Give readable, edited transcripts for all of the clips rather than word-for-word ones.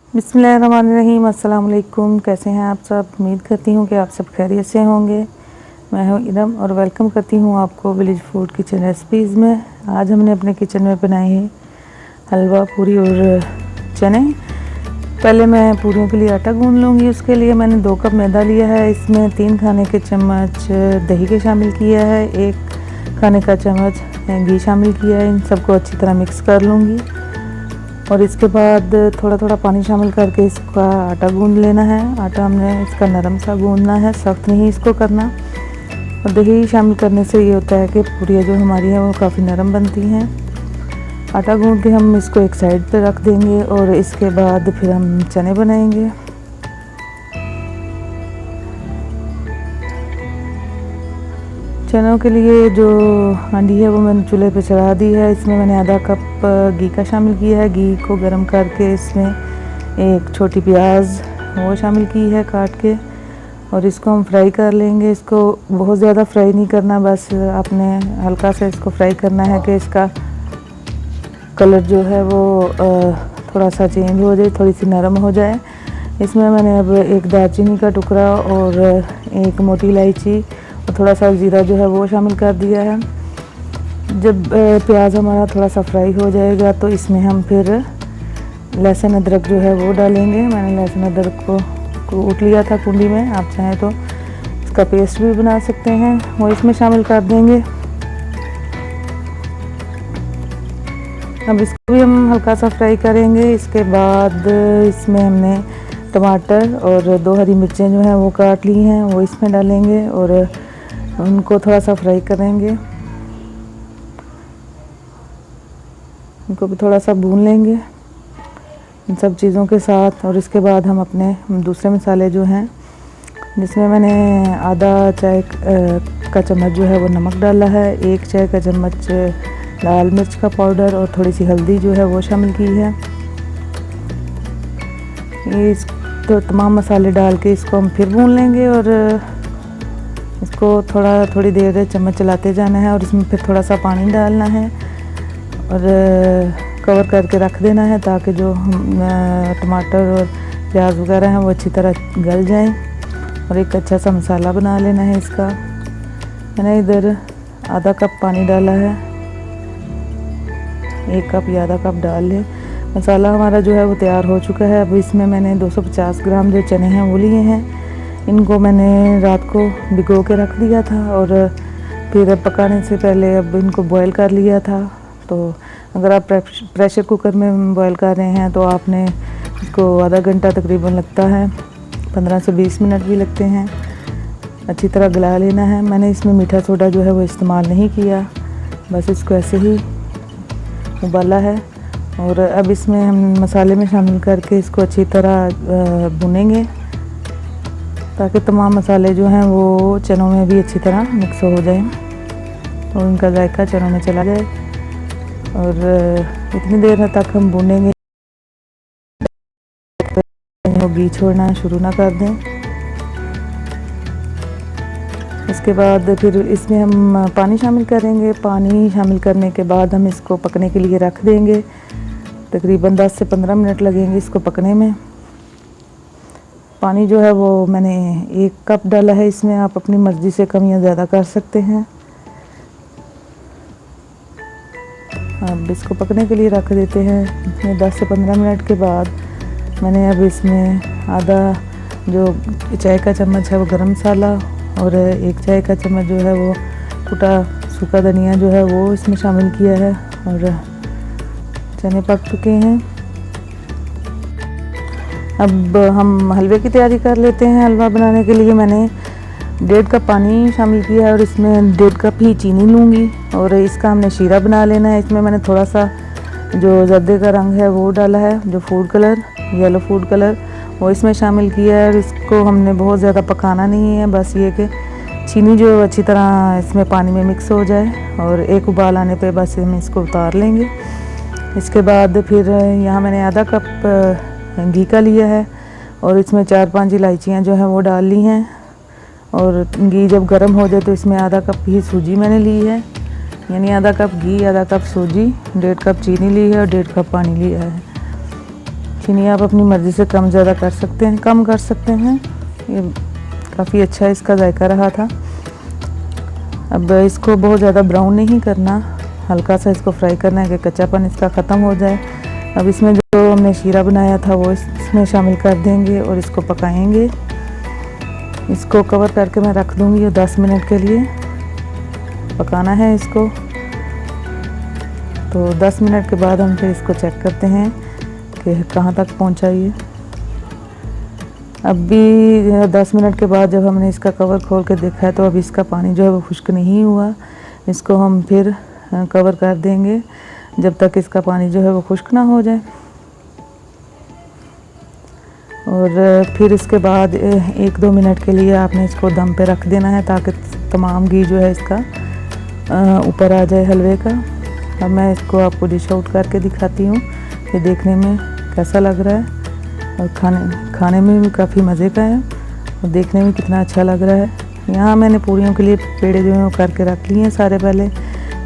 बिस्मिल्लाहिर्रहमानिर्रहीम। अस्सलाम वालेकुम। कैसे हैं आप सब? उम्मीद करती हूँ कि आप सब खैरियत से होंगे। मैं हूँ इरम और वेलकम करती हूँ आपको विलेज फूड किचन रेसिपीज़ में। आज हमने अपने किचन में बनाई है हलवा, पूरी और चने। पहले मैं पूरियों के लिए आटा गूंद लूँगी। उसके लिए मैंने 2 कप मैदा लिया है। इसमें 3 खाने के चम्मच दही के शामिल किया है, 1 खाने का चम्मच घी शामिल किया है। इन सबको अच्छी तरह मिक्स कर लूँगी और इसके बाद थोड़ा थोड़ा पानी शामिल करके इसका आटा गूंद लेना है। आटा हमने इसका नरम सा गूंदना है, सख्त नहीं इसको करना। और दही शामिल करने से ये होता है कि पूरियाँ जो हमारी हैं वो काफ़ी नरम बनती हैं। आटा गूंद के हम इसको एक साइड पे रख देंगे और इसके बाद फिर हम चने बनाएंगे। चनों के लिए जो हांडी है वो मैंने चूल्हे पे चढ़ा दी है। इसमें मैंने आधा कप घी का शामिल किया है। घी को गर्म करके इसमें एक छोटी प्याज वो शामिल की है काट के, और इसको हम फ्राई कर लेंगे। इसको बहुत ज़्यादा फ्राई नहीं करना, बस आपने हल्का सा इसको फ्राई करना है कि इसका कलर जो है वो थोड़ा सा चेंज हो जाए, थोड़ी सी नरम हो जाए। इसमें मैंने अब एक दालचीनी का टुकड़ा और एक मोटी इलायची और थोड़ा सा ज़ीरा जो है वो शामिल कर दिया है। जब प्याज हमारा थोड़ा सा फ्राई हो जाएगा तो इसमें हम फिर लहसुन अदरक जो है वो डालेंगे। मैंने लहसुन अदरक को कूट लिया था कुंडी में, आप चाहें तो इसका पेस्ट भी बना सकते हैं, वो इसमें शामिल कर देंगे। अब इसको भी हम हल्का सा फ्राई करेंगे। इसके बाद इसमें हमने टमाटर और 2 हरी मिर्चें जो हैं वो काट ली हैं वो इसमें डालेंगे और उनको थोड़ा सा फ्राई करेंगे। इनको भी थोड़ा सा भून लेंगे इन सब चीज़ों के साथ। और इसके बाद हम अपने दूसरे मसाले जो हैं, जिसमें मैंने आधा चाय का चम्मच जो है वो नमक डाला है, 1 चाय का चम्मच लाल मिर्च का पाउडर और थोड़ी सी हल्दी जो है वो शामिल की है। ये तो तमाम मसाले डाल के इसको हम फिर भून लेंगे और इसको थोड़ी देर चम्मच चलाते जाना है और इसमें फिर थोड़ा सा पानी डालना है और कवर करके रख देना है ताकि जो टमाटर और प्याज वगैरह हैं वो अच्छी तरह गल जाएं। और एक अच्छा सा मसाला बना लेना है इसका। मैंने इधर आधा कप पानी डाला है, 1 कप या आधा कप डाल लें। मसाला हमारा जो है वो तैयार हो चुका है। अब इसमें मैंने 250 ग्राम जो चने हैं वो लिए हैं। इनको मैंने रात को भिगो के रख दिया था और फिर पकाने से पहले अब इनको बॉईल कर लिया था। तो अगर आप प्रेशर कुकर में बॉईल कर रहे हैं तो आपने इसको आधा घंटा तकरीबन लगता है, 15 से 20 मिनट भी लगते हैं। अच्छी तरह गला लेना है। मैंने इसमें मीठा सोडा जो है वो इस्तेमाल नहीं किया, बस इसको ऐसे ही उबाला है। और अब इसमें हम मसाले में शामिल करके इसको अच्छी तरह भुनेंगे ताकि तमाम मसाले जो हैं वो चनों में भी अच्छी तरह मिक्स हो जाए और उनका जायका चनों में चला जाए। और इतनी देर तक हम भुनेंगे वो घी छोड़ना शुरू ना कर दें। इसके बाद फिर इसमें हम पानी शामिल करेंगे। पानी शामिल करने के बाद हम इसको पकने के लिए रख देंगे। तकरीबन 10 से 15 मिनट लगेंगे इसको पकने में। पानी जो है वो मैंने 1 कप डाला है इसमें, आप अपनी मर्ज़ी से कम या ज़्यादा कर सकते हैं। अब इसको पकने के लिए रख देते हैं। इसमें 10 से 15 मिनट के बाद मैंने अब इसमें आधा जो चाय का चम्मच है वो गरम मसाला और 1 चाय का चम्मच जो है वो कुटा सूखा धनिया जो है वो इसमें शामिल किया है। और चने पक चुके हैं। अब हम हलवे की तैयारी कर लेते हैं। हलवा बनाने के लिए मैंने 1.5 कप पानी शामिल किया है और इसमें 1.5 कप ही चीनी लूँगी और इसका हमने शीरा बना लेना है। इसमें मैंने थोड़ा सा जो जर्दे का रंग है वो डाला है, जो food colour, yellow food colour, वो इसमें शामिल किया है। और इसको हमने बहुत ज़्यादा पकाना नहीं है, बस ये कि चीनी जो अच्छी तरह इसमें पानी में मिक्स हो जाए और एक उबाल आने पे बस हम इसको उतार लेंगे। इसके बाद फिर यहाँ मैंने आधा कप घी का लिया है और इसमें 4-5 इलायचियाँ जो हैं वो डाल ली हैं। और घी जब गर्म हो जाए तो इसमें आधा कप ही सूजी मैंने ली है, यानी आधा कप घी, आधा कप सूजी, 1.5 कप चीनी ली है और 1.5 कप पानी लिया है। चीनी आप अपनी मर्ज़ी से कम ज़्यादा कर सकते हैं, कम कर सकते हैं। ये काफ़ी अच्छा इसका जायका रहा था। अब इसको बहुत ज़्यादा ब्राउन नहीं करना, हल्का सा इसको फ्राई करना है कि कच्चापन इसका ख़त्म हो जाए। अब इसमें जो हमने शीरा बनाया था वो इसमें शामिल कर देंगे और इसको पकाएंगे। इसको कवर करके मैं रख दूँगी और 10 मिनट के लिए पकाना है इसको। तो 10 मिनट के बाद हम फिर इसको चेक करते हैं कि कहाँ तक पहुँचा ये। अब भी 10 मिनट के बाद जब हमने इसका कवर खोल के देखा है तो अब इसका पानी जो है वो खुश्क नहीं हुआ। इसको हम फिर कवर कर देंगे जब तक इसका पानी जो है वो खुश्क ना हो जाए। और फिर इसके बाद 1-2 मिनट के लिए आपने इसको दम पे रख देना है ताकि तमाम घी जो है इसका ऊपर आ जाए हलवे का। अब मैं इसको आपको डिश आउट करके दिखाती हूँ कि देखने में कैसा लग रहा है और खाने में भी काफ़ी मज़े का है और देखने में कितना अच्छा लग रहा है। यहाँ मैंने पूरियों के लिए पेड़े जो हैं वो करके रख लिए हैं सारे पहले।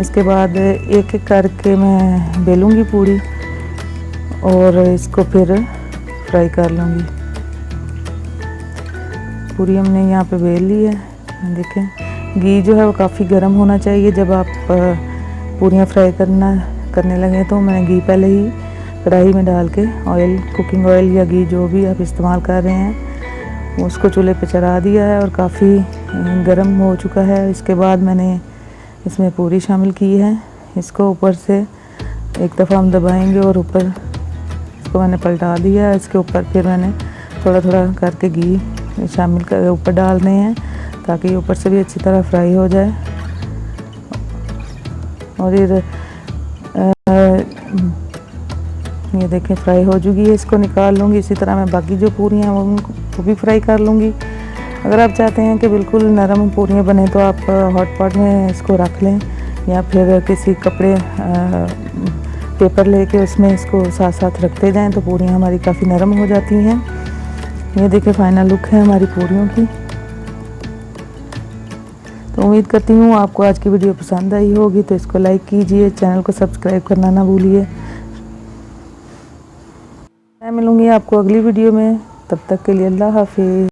इसके बाद एक एक करके मैं बेलूँगी पूरी और इसको फिर फ्राई कर लूँगी। पूरी हमने यहाँ पे बेल ली है। देखें घी जो है वो काफ़ी गर्म होना चाहिए जब आप पूरियाँ फ्राई करने लगे। तो मैंने घी पहले ही कढ़ाई में डाल के ऑयल, कुकिंग ऑयल या घी जो भी आप इस्तेमाल कर रहे हैं उसको चूल्हे पे चढ़ा दिया है और काफ़ी गर्म हो चुका है। इसके बाद मैंने इसमें पूरी शामिल की है। इसको ऊपर से एक दफ़ा हम दबाएंगे और ऊपर इसको मैंने पलटा दिया है। इसके ऊपर फिर मैंने थोड़ा थोड़ा करके घी शामिल कर ऊपर डालने हैं ताकि ऊपर से भी अच्छी तरह फ्राई हो जाए। और ये देखें फ्राई हो चुकी है। इसको निकाल लूँगी। इसी तरह मैं बाकी जो पूरियाँ हैं वो भी फ्राई कर लूँगी। अगर आप चाहते हैं कि बिल्कुल नरम पूरियाँ बने तो आप हॉट पॉट में इसको रख लें या फिर किसी कपड़े पेपर लेके उसमें इसको साथ साथ रखते जाएं तो पूरियाँ हमारी काफ़ी नरम हो जाती हैं। ये देखिए फाइनल लुक है हमारी पूरियों की। तो उम्मीद करती हूँ आपको आज की वीडियो पसंद आई होगी। तो इसको लाइक कीजिए, चैनल को सब्सक्राइब करना ना भूलिए। मैं मिलूँगी आपको अगली वीडियो में, तब तक के लिए अल्लाह हाफिज़।